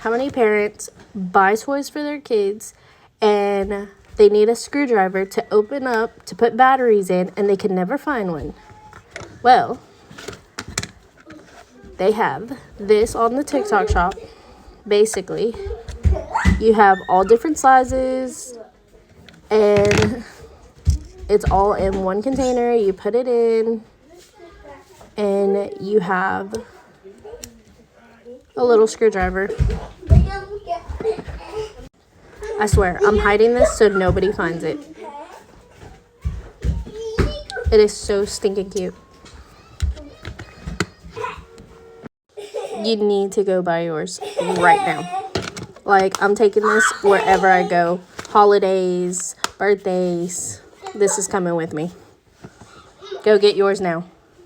how many parents buy toys for their kids and they need a screwdriver to open up to put batteries in and they can never find one? Well, they have this on the TikTok shop. Basically, you have all different sizes and it's all in one container. You put it in and you have a little screwdriver. I swear, I'm hiding this so nobody finds it. It is so stinking cute. You need to go buy yours right now. Like, I'm taking this wherever I go. Holidays, birthdays. This is coming with me. Go get yours now.